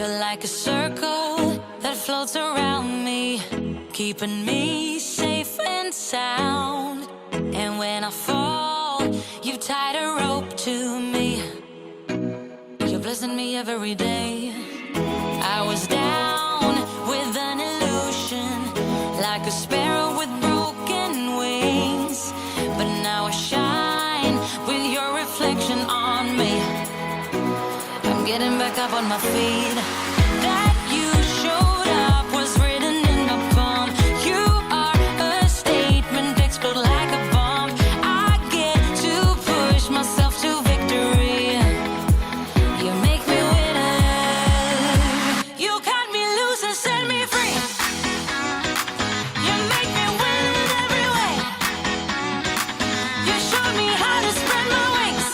You're like a circle that floats around me, keeping me safe and sound. And when I fall, you tied a rope to me. You're blessing me every day. I was down with an illusion, like a sparrow with broken wings, but now I shine with your reflection on me. I'm getting back up on my feet. That you showed up was written in my palm. You are a statement, explode like a bomb. I get to push myself to victory. You make me winner. You cut me loose and set me free. You make me win in every way. You showed me how to spread my wings.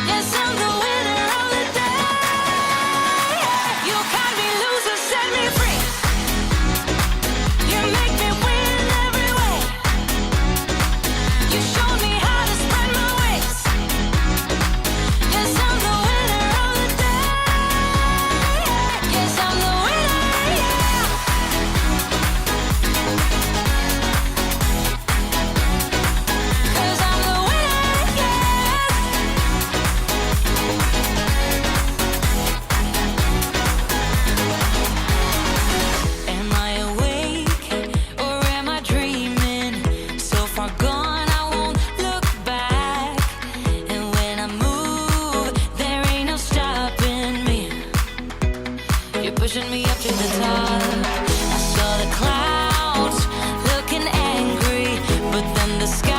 Yes, I'm the winner of the day. You cut me loose and set me free. You make me win in every way. You showed me how to spread my wings. Yes, I'm the winner of the day. Yes, I'm the winner, yeah. 'Cause I'm the winner, yes. Am I awake or am I dreaming? So far gone, I won't look back. And when I move, there ain't no stopping me. You're pushing me up to the top. I saw the clouds looking angry, but then the sky